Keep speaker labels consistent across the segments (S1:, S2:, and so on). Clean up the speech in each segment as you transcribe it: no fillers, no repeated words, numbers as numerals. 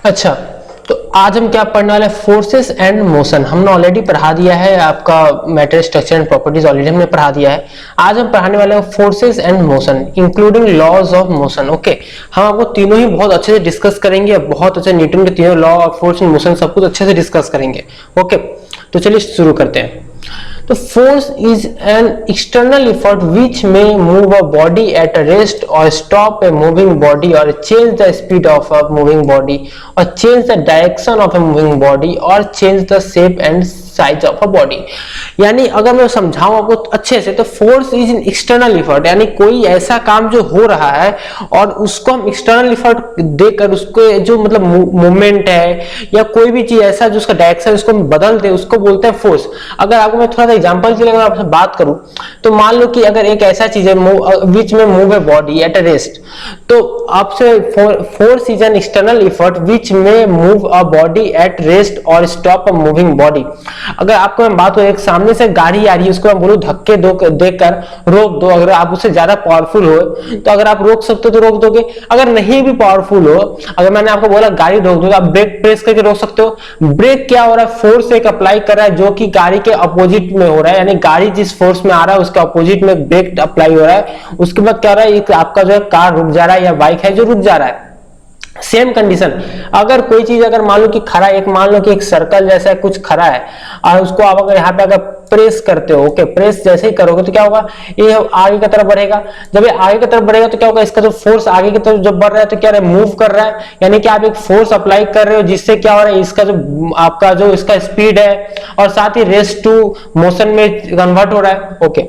S1: अच्छा, तो आज हम क्या पढ़ने वाले हैं? Forces and motion. हमने ऑलरेडी पढ़ा दिया है, आपका matter structure and properties already हमने पढ़ा दिया है। आज हम पढ़ाने वाले हैं forces and motion including laws of motion. Okay, हम आपको तीनों ही बहुत अच्छे से डिस्कस करेंगे, बहुत अच्छे न्यूटन के तीनों law of force and motion सब कुछ अच्छे से डिस्कस करेंगे। ओके, तो चलिए शुरू करते हैं। तो force is an external effort which may move a body at rest or stop a moving body or change the speed of a moving body or change the direction of a moving body or change the shape and size of a body. यानी अगर मैं समझाऊं आपको अच्छे से, तो force is an external effort, यानी कोई ऐसा काम जो हो रहा है और उसको हम एक्सटर्नल इफर्ट देकर उसको जो मतलब मूवमेंट है या कोई भी चीज ऐसा जो उसका डायरेक्शन उसको बदल दे, उसको बोलते हैं फोर्स। अगर आपको मैं थोड़ा सा एग्जांपल के लिए अगर आपसे बात करूं, तो मान लो कि अगर एक ऐसा चीज है which may move a body at a rest, तो आपसे force is an external effort which may move a body at rest or stop a moving body. अगर आपको मैं बात करूं, एक सामने से गाड़ी आ रही है, उसको मैं बोलूं धक्के दो देकर रोक दो, अगर आप उससे ज्यादा पावरफुल हो तो अगर आप रोक सकते हो तो रोक दोगे। अगर नहीं भी पावरफुल हो, अगर मैंने आपको बोला गाड़ी रोक दो, आप ब्रेक प्रेस करके रोक सकते हो। ब्रेक क्या हो रहा है? फोर्स एक अप्लाई कर रहा है जो कि गाड़ी के अपोजिट में हो रहा है, यानी गाड़ी जिस फोर्स में आ रहा है उसके अपोजिट में ब्रेक अप्लाई हो रहा है। उसके बाद क्या हो रहा है, आपका जो है कार रुक जा रहा है या बाइक है जो रुक जा रहा है। सेम कंडीशन, अगर कोई चीज अगर मान लो कि खड़ा, एक मान लो कि एक सर्कल जैसा कुछ खड़ा है और उसको आप अगर यहाँ पे अगर प्रेस करते हो, ओके, प्रेस जैसे ही करोगे तो क्या होगा, ये आगे की तरफ बढ़ेगा। जब ये आगे की तरफ बढ़ेगा तो क्या होगा, इसका जो फोर्स आगे की तरफ जब बढ़ रहा है तो क्या मूव कर रहा है, यानी कि आप एक फोर्स अप्लाई कर रहे हो जिससे क्या हो रहा है, इसका जो आपका जो इसका स्पीड है और साथ ही रेस्ट टू मोशन में कन्वर्ट हो रहा है। ओके,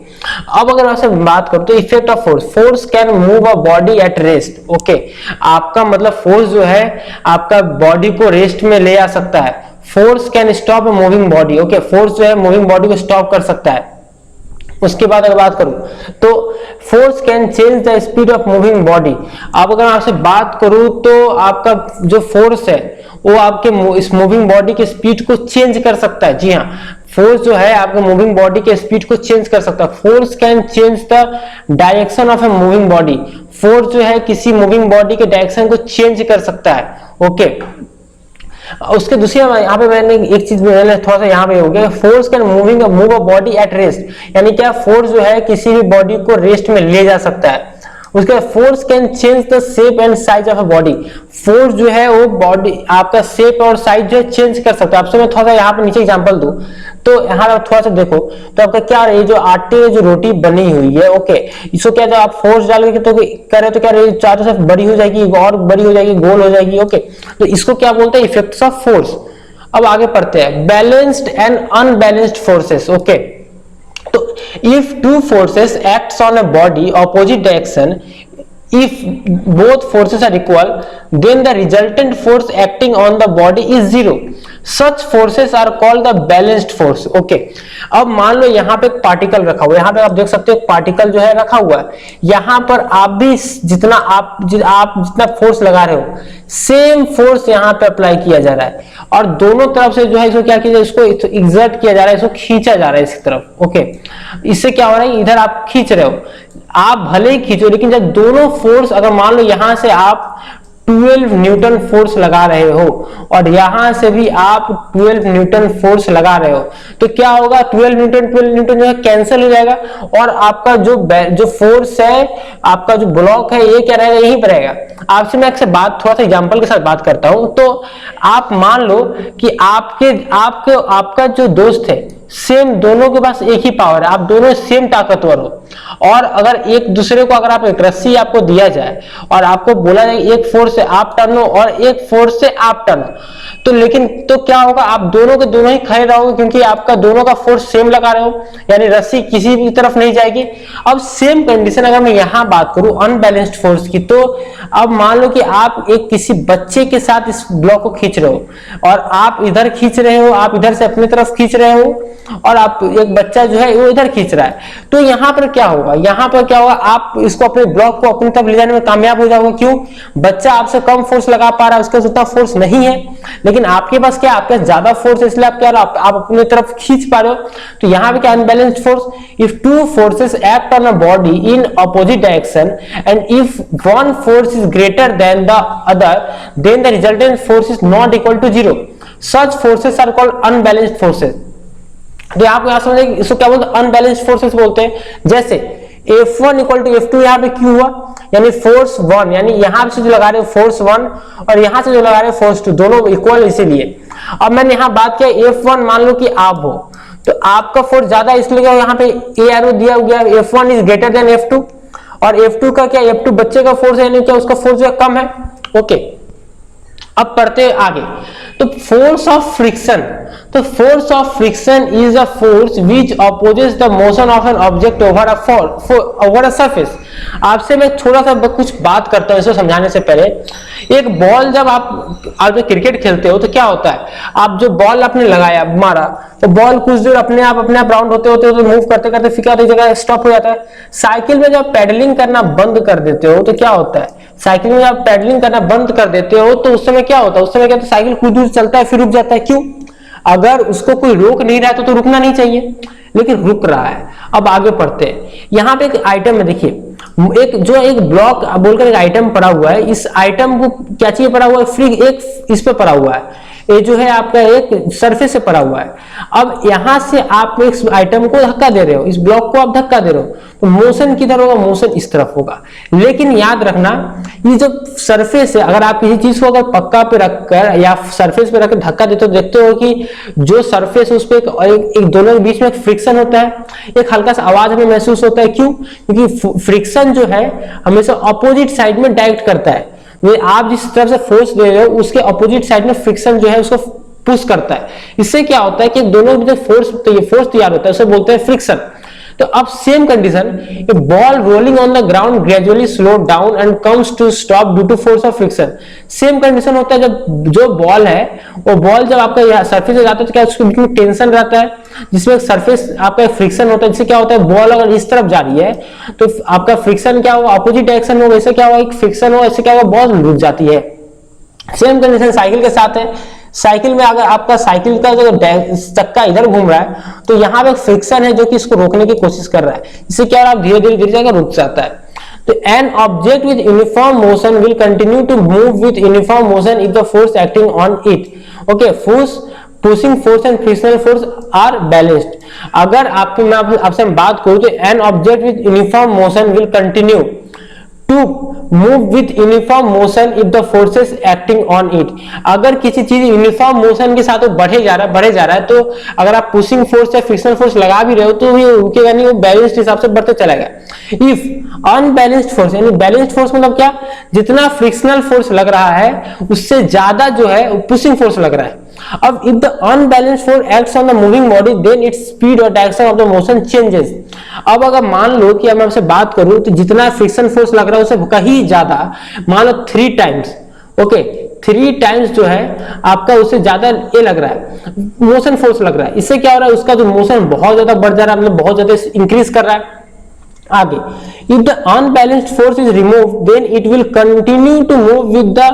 S1: अब अगर आपसे बात करूं तो effect of force, force can move a body at rest. Okay, आपका मतलब फोर्स जो है आपका बॉडी को रेस्ट में ले आ सकता है। Force can stop a moving body. Okay, force जो है मूविंग बॉडी को स्टॉप कर सकता है। उसके बाद अगर बात करूं तो force can change the speed of moving body. अब अगर आपसे बात करूं तो आपका जो फोर्स है वो आपके इस मूविंग बॉडी के स्पीड को चेंज कर सकता है। जी हाँ, फोर्स जो है आपके मूविंग बॉडी के स्पीड को चेंज कर सकता है। Force can change the direction of a moving body. Force जो है किसी मूविंग बॉडी के डायरेक्शन को चेंज कर सकता है। ओके, उसके दूसरी यहाँ पे मैंने एक चीज मैंने थोड़ा सा यहाँ पे हो गया, force can move a body at rest, यानी क्या फोर्स जो है किसी भी बॉडी को रेस्ट में ले जा सकता है। उसके बाद force can change the shape and size of a body. Force जो है वो बॉडी आपका शेप और साइज जो है चेंज कर सकता है। आपसे मैं थोड़ा सा यहाँ पे नीचे एग्जांपल दूं तो यहाँ आप थोड़ा सा देखो तो आपका क्या है, जो आटे में जो रोटी बनी हुई है, ओके, इसको क्या जब आप फोर्स डालोगे तो कर रहे तो क्या रहे, चारों तरफ बड़ी हो जाएगी और बड़ी हो जाएगी, गोल हो जाएगी। ओके, तो इसको क्या बोलते हैं, इफेक्ट्स ऑफ फोर्स। अब आगे पढ़ते हैं, balanced and unbalanced forces. Okay, तो if two forces acts on a body opposite direction, if both forces are equal, then the resultant force acting on the body is zero. Such forces are called the balanced force. Okay, अब मान लो यहाँ पे एक particle रखा हुआ है, यहाँ पे आप देख सकते हो पार्टिकल जो है रखा हुआ है, यहाँ पर आप भी जितना आप जितना फोर्स लगा रहे हो सेम फोर्स यहाँ पे अप्लाई किया जा रहा है और दोनों तरफ से जो है इसको क्या किया, इसको एक्सर्ट किया जा रहा है, इसको खींचा जा रहा है इस तरफ। ओके, इससे क्या हो रहा है, इधर आप खींच रहे हो, आप भले ही खींचो, लेकिन जब दोनों फोर्स, अगर मान लो यहां से आप 12 न्यूटन फोर्स लगा रहे हो और यहां से भी आप 12 न्यूटन फोर्स लगा रहे हो, तो क्या होगा, 12 न्यूटन जो है कैंसिल हो जाएगा और आपका जो फोर्स है, आपका जो ब्लॉक है, ये क्या रहेगा, यहीं पर रहेगा। आपसे मैं एक बात थोड़ा सा एग्जांपल के साथ बात करता हूं। तो आप मान लो कि आपका जो दोस्त है, सेम दोनों के पास एक ही पावर है, आप दोनों सेम ताकतवर हो और अगर एक दूसरे को, अगर आप एक रस्सी आपको दिया जाए और आपको बोला जाए एक फोर्स से आप टर्न हो और एक फोर्स से आप टर्न हो, तो लेकिन तो क्या होगा, आप दोनों के दोनों ही खड़े रहोगे क्योंकि आपका दोनों का फोर्स सेम लगा रहे हो, यानी रस्सी किसी भी तरफ नहीं जाएगी। अब सेम कंडीशन अगर मैं यहां बात करूं अनबैलेंस्ड फोर्स की, तो अब मान लो कि आप एक किसी बच्चे के साथ इस ब्लॉक को खींच रहे हो और आप इधर खींच रहे हो, आप इधर से अपनी तरफ खींच रहे हो और आप एक बच्चा जो है वो इधर खींच रहा है, तो यहाँ पर क्या होगा, यहाँ पर क्या होगा, आप इसको अपने ब्लॉक को अपनी तरफ ले जाने में कामयाब हो जाओगे। क्यों? बच्चा आपसे कम फोर्स लगा पा रहा है, उसका उतना फोर्स नहीं है, लेकिन आपके पास क्या, आपके पास ज्यादा फोर्स है, इसलिए आप क्या, आप अपनी तरफ खींच पा रहे हो। तो यहाँ पे क्या, unbalanced force. If two forces act on a body in opposite direction and if one force is greater than the other then the resultant force is not equal to zero, such forces are called unbalanced forces. तो आप यहां समझे इसको क्या बोलते हैं, unbalanced forces बोलते हैं। जैसे F1 इक्वल टू F2, यहाँ पे क्यों हुआ, यानी फोर्स 1, यानी यहां से जो लगा रहे हो फोर्स 1 और यहां से जो लगा रहे हो फोर्स 2, दोनों इक्वल इसीलिए। अब मैंने यहां बात किया F1, मान लो कि आप हो, तो आपका फोर्स ज्यादा इसलिए यहाँ पे ए एरो दिया गया, F1 is greater then F2, और F2 का क्या, F2 बच्चे का फोर्स है, यानी क्या उसका फोर्स जो कम है। ओके, अब पढ़ते आगे। तो फोर्स ऑफ फ्रिक्शन, तो force of friction is a force which opposes the motion of an object over a surface. आपसे मैं थोड़ा सा कुछ बात करता हूं इसको समझाने से पहले। एक बॉल जब आप क्रिकेट खेलते हो तो क्या होता है, आप जो बॉल आपने लगाया, मारा, तो बॉल कुछ देर अपने आप राउंड होते होते मूव करते करते फिर क्या जगह स्टॉप हो जाता है। साइकिल में जब पैडलिंग करना बंद कर देते हो तो क्या होता है, साइकिल में जब पैडलिंग करना बंद कर देते हो तो उस समय क्या होता है, उस समय क्या होता है, साइकिल कुछ दूर चलता है फिर रुक जाता है। क्यों? अगर उसको कोई रोक नहीं रहा है तो रुकना नहीं चाहिए, लेकिन रुक रहा है। अब आगे पढ़ते हैं। यहाँ पे एक आइटम में देखिए, एक ब्लॉक बोलकर एक आइटम पड़ा हुआ है। इस आइटम को क्या चाहिए पड़ा हुआ है, फ्री, एक इस पे पड़ा हुआ है, ये जो है आपका एक सरफेस से पड़ा हुआ है। अब यहां से आप इस आइटम को धक्का दे रहे हो, इस ब्लॉक को आप धक्का दे रहे हो, तो मोशन किधर होगा, मोशन इस तरफ होगा। लेकिन याद रखना, ये जो सरफेस है, अगर आप किसी चीज को अगर पक्का पे रखकर या सरफेस पे रखकर धक्का देते हो, देखते हो कि जो सरफेस है उस पर एक दोनों के बीच में एक फ्रिक्शन होता है, एक हल्का सा आवाज हमें महसूस होता है। क्यों? क्योंकि फ्रिक्शन जो है हमेशा अपोजिट साइड में डायरेक्ट करता है। आप जिस तरफ से फोर्स दे रहे हो उसके अपोजिट साइड में फ्रिक्शन जो है उसको पुश करता है। इससे क्या होता है कि दोनों में जो फोर्स तैयार होता है उसे बोलते हैं फ्रिक्शन। तो अब same condition, a ball rolling on the ground gradually slow down and comes to stop due to force of friction. Same condition होता है, जब जो बॉल है वो बॉल जब आपका सरफेस से जाता है तो क्या उसके बीच में टेंशन रहता है, जिसमें सरफेस आपका फ्रिक्शन होता है। जिससे क्या होता है, बॉल अगर इस तरफ जा रही है तो आपका फ्रिक्शन क्या होगा, अपोजिट डायरेक्शन में होगा। इससे क्या होगा, एक फ्रिक्शन होगा, इससे क्या होगा, बॉल रुक जाती है। सेम कंडीशन साइकिल के साथ है। साइकिल में अगर आपका साइकिल का जो चक्का इधर घूम रहा है तो यहाँ पे फ्रिक्शन है जो कि इसको रोकने की कोशिश कर रहा है। इससे क्या आप धीरे धीरे जाकर रुक जाता है। तो an object with uniform motion will continue to move with uniform motion if the force acting on it. Okay, force, pushing force and frictional force are balanced. अगर आपसे बात करूं तो an object with uniform motion will continue to move with uniform motion if the forces acting on it. अगर किसी चीज uniform motion के साथ वो बढ़े जा रहा है तो अगर आप पुशिंग फोर्स या फ्रिक्शनल फोर्स लगा भी रहे हो तो ये रुकेगा नहीं, वो बैलेंस्ड हिसाब से बढ़ते चलेगा। इफ अनबैलेंस्ड फोर्स, यानी बैलेंस्ड फोर्स मतलब क्या, जितना फ्रिक्शनल फोर्स लग रहा है उससे ज्यादा जो है पुशिंग फोर्स लग रहा है। अब if the unbalanced force acts on the moving body then its speed और direction of the motion changes. अब अगर मान लो कि मैं आपसे बात करूं तो जितना फ्रिक्शन फोर्स लग रहा है उससे कहीं ज्यादा, मान लो 3 टाइम्स, ओके 3 टाइम्स जो है आपका उससे ज्यादा ये लग रहा है, मोशन फोर्स लग रहा है। इससे क्या हो रहा है, उसका जो मोशन बहुत ज्यादा बढ़ जा रहा है, मतलब बहुत ज्यादा इंक्रीज कर रहा है। आगे, if the unbalanced force is removed then it will continue to move with the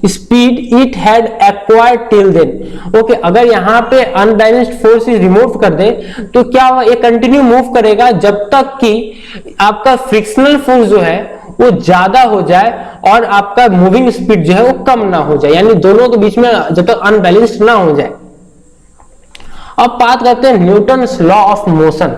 S1: speed it had acquired till then। Okay, अगर यहाँ पे unbalanced force is remove कर दे तो क्या हुआ, ये कंटिन्यू मूव करेगा जब तक कि आपका फ्रिक्शनल फोर्स जो है वो ज्यादा हो जाए और आपका मूविंग स्पीड जो है वो कम ना हो जाए, यानी दोनों के बीच में जब तक अनबैलेंस्ड ना हो जाए। अब बात करते हैं न्यूटन्स लॉ ऑफ मोशन।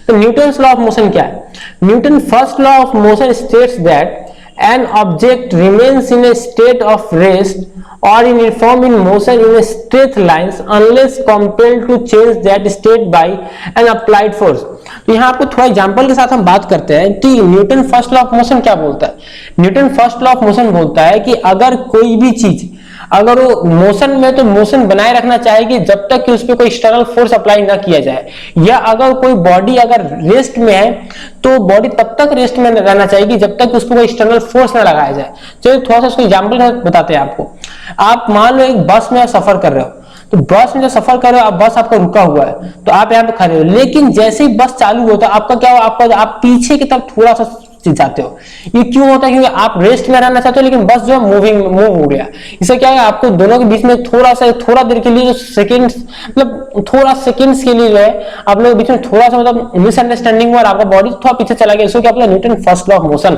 S1: तो न्यूटन्स लॉ ऑफ मोशन क्या है? Newton first law of motion states that an object remains in A state of rest और in uniform in motion in a straight lines unless compelled to change that state by an applied force। तो यहाँ आपको थोड़ा example के साथ हम बात करते हैं कि Newton first law of motion क्या बोलता है। Newton first law of motion बोलता है कि अगर कोई भी चीज अगर वो मोशन में तो मोशन बनाए रखना चाहेगी जब तक कि उस पर कोई एक्सटर्नल फोर्स अप्लाई ना किया जाए, या अगर कोई बॉडी अगर रेस्ट में है तो बॉडी तब तक रेस्ट में रहना चाहिए जब तक उस पर कोई एक्सटर्नल फोर्स ना लगाया जाए। चलिए थोड़ा सा उसको एग्जांपल बताते हैं आपको। आप मान लो एक बस में सफर कर रहे हो, तो बस में जो सफर कर रहे हो, आप बस आपका रुका हुआ है तो आप यहाँ पे खड़े हो, लेकिन जैसे ही बस चालू होता है आपका क्या हो, आप पीछे की तरफ थोड़ा सा जाते हो। ये क्यों होता है? क्योंकि आप रेस्ट में रहना चाहते हो लेकिन बस जो है मूव हो गया। इससे क्या है, आपको दोनों के बीच में थोड़ा देर के लिए जो सेकंड्स, मतलब थोड़ा सेकंड्स के लिए जो है आप लोगों के बीच में थोड़ा सा मतलब मिसअंडरस्टैंडिंग हुआ और आपका बॉडी थोड़ा पीछे चला गया। इसको क्या बोला, Newton first law of motion,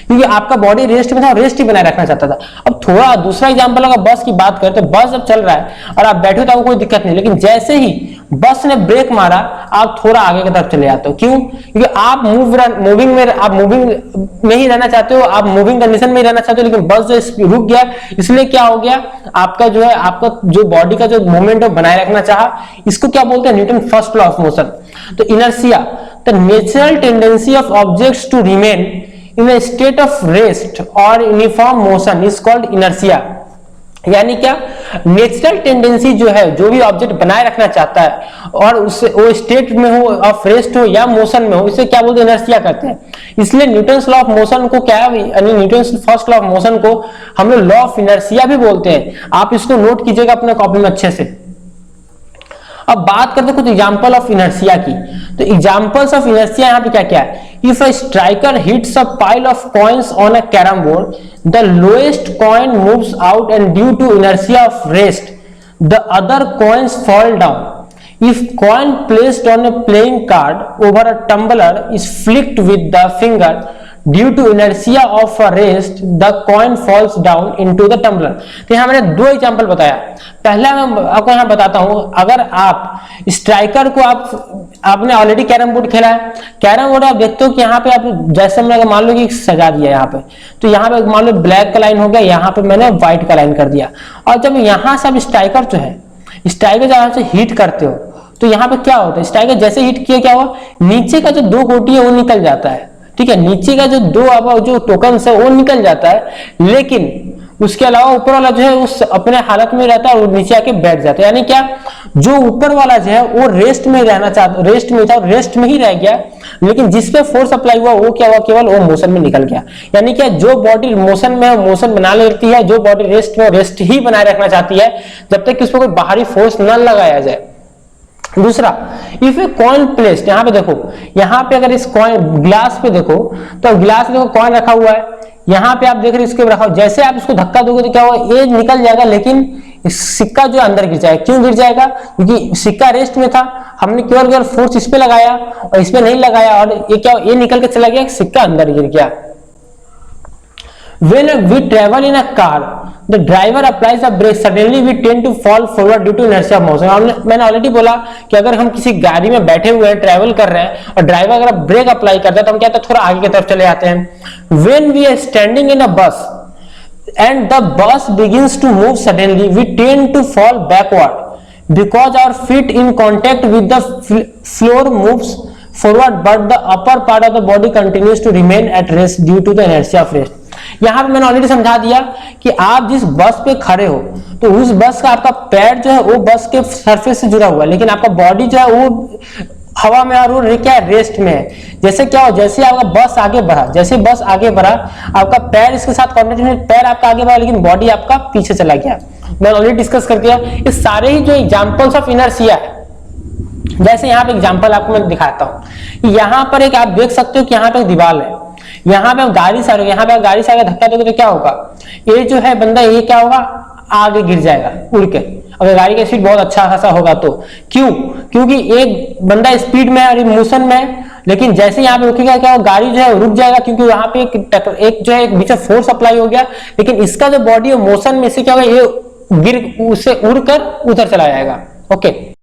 S1: क्योंकि आपका बॉडी रेस्ट में था और रेस्ट ही बनाए रखना चाहता था। अब थोड़ा दूसरा एग्जांपल अगर बस की बात करें तो बस जब चल रहा है और आप बैठे हो तो आपको कोई दिक्कत नहीं, लेकिन जैसे ही बस ने ब्रेक मारा आप थोड़ा आगे की तरफ चले जाते हो। क्यों? क्योंकि आप मूविंग में ही रहना चाहते हो, आप मूविंग कंडीशन में ही रहना चाहते हो, लेकिन बस जो रुक गया, इसलिए क्या हो गया, आपका जो है आपका जो बॉडी का जो मूवमेंट है बनाए रखना चाहा। इसको क्या बोलते हैं, Newton first law of motion. तो inertia, the natural tendency of objects to remain in a state of rest or uniform motion is called inertia। यानी क्या, नेचुरल टेंडेंसी जो है, जो भी ऑब्जेक्ट बनाए रखना चाहता है और उससे वो स्टेट में हो, ऑफ रेस्ट हो या मोशन में हो, इसे क्या बोलते हैं, इनर्शिया कहते हैं। इसलिए न्यूटन्स लॉ ऑफ मोशन को क्या है, यानी Newton's first law of motion को हम लोग लॉ ऑफ इनर्शिया भी बोलते हैं। आप इसको नोट कीजिएगा अपने कॉपी में अच्छे से। अब बात करते हैं कुछ एग्जांपल ऑफ इनर्शिया की। तो एग्जांपल्स ऑफ इनर्शिया यहाँ पे क्या क्या है, if a striker hits a pile of coins on a carrom board, the lowest coin moves out and due to inertia of rest the other coins fall down. If coin placed on a playing card over a tumbler is flicked with the finger due to inertia of a rest the coin falls down into the tumbler. तो यहाँ मैंने दो example बताया। पहला मैं आपको यहाँ बताता हूं, अगर आप स्ट्राइकर को आपने ऑलरेडी कैरम बोर्ड खेला है, कैरम बोर्ड आप देखते हो कि यहाँ पे आप जैसे मैंने मान लो कि सजा दिया यहाँ पे, तो यहाँ पे मान लो ब्लैक का लाइन हो गया, यहाँ पे मैंने व्हाइट का लाइन कर दिया। और जब यहाँ से आप स्ट्राइकर जो है, स्ट्राइकर जब आप हिट करते हो तो यहाँ पे क्या होता है, स्ट्राइकर जैसे हिट किया क्या हुआ, नीचे का जो दो गोटी है वो निकल जाता है। ठीक है, नीचे का जो जो टोकन है वो निकल जाता है, लेकिन उसके अलावा ऊपर वाला जो है उस अपने हालत में रहता है और नीचे आके बैठ जाता है। यानी क्या, जो ऊपर वाला जो है वो रेस्ट में रहना चाहता, रेस्ट में था, रेस्ट में ही रह गया, लेकिन जिसपे फोर्स अप्लाई हुआ वो क्या हुआ, केवल वो मोशन में निकल गया। यानी क्या, जो बॉडी मोशन में है मोशन बना लेती है, जो बॉडी रेस्ट में रेस्ट ही बनाए रखना चाहती है जब तक कि उसको कोई बाहरी फोर्स न लगाया जाए। दूसरा, इफ ए कॉइन प्लेस्ड, यहाँ पे देखो, यहाँ पे अगर इस कॉइन ग्लास पे देखो तो ग्लास में देखो कॉइन रखा हुआ है, यहाँ पे आप देख रहे हो इसके रखा हुआ, जैसे आप इसको धक्का दोगे तो क्या होगा, ये निकल जाएगा, लेकिन सिक्का जो अंदर गिर जाएगा। क्यों गिर जाएगा, क्योंकि सिक्का रेस्ट में था, हमने केवल फोर्स इस पे लगाया और इस पे नहीं लगाया और ये क्या, ये निकल के चला गया, सिक्का अंदर गिर गया। When we travel in a car, the driver applies the brake. Suddenly we tend to fall forward due to inertia of motion. मैंने ऑलरेडी बोला कि अगर हम किसी गाड़ी में बैठे हुए हैं, ट्रैवल कर रहे हैं और ड्राइवर अगर ब्रेक अप्लाई करता है तो हम क्या, थोड़ा आगे की तरफ चले जाते हैं। When we are standing in a bus and the bus begins to move suddenly, we tend to fall backward because our feet in contact with the floor moves forward, but the upper part of the body continues to remain at rest due to the inertia of rest. यहां पे मैंने already समझा दिया कि आप जिस बस पे खड़े हो तो उस बस का आपका पैर जो है वो बस के सरफेस से जुड़ा हुआ है, लेकिन आपका बॉडी जो है वो हवा में और वो क्या रेस्ट में है। जैसे क्या हो, जैसे आपका बस आगे बढ़ा, जैसे बस आगे बढ़ा आपका पैर इसके साथ कॉन्टेक्ट में, पैर आपका आगे बढ़ा लेकिन बॉडी आपका पीछे चला गया। मैंने ऑलरेडी डिस्कस कर दिया। ये सारे ही जो एग्जांपल्स ऑफ इनर्शिया है, जैसे यहाँ पे एग्जांपल आपको मैं दिखाता हूँ। यहाँ पर एक आप देख सकते हो कि यहाँ पे एक दीवार है, यहाँ पे गाड़ी से यहाँ पे गाड़ी से आगे धक्का दोगे तो क्या होगा, ये जो है बंदा ये क्या होगा, आगे गिर जाएगा उड़ के, अगर गाड़ी का स्पीड बहुत अच्छा खासा होगा तो। क्यों, क्योंकि एक बंदा स्पीड में और मोशन में, लेकिन जैसे यहाँ पे रुकेगा क्या, गाड़ी जो है रुक जाएगा, क्योंकि यहाँ पे एक जो है एक बीच में फोर्स अप्लाई हो गया, लेकिन इसका जो बॉडी है मोशन में से क्या होगा, ये गिर उससे उड़कर उधर चला जाएगा। ओके।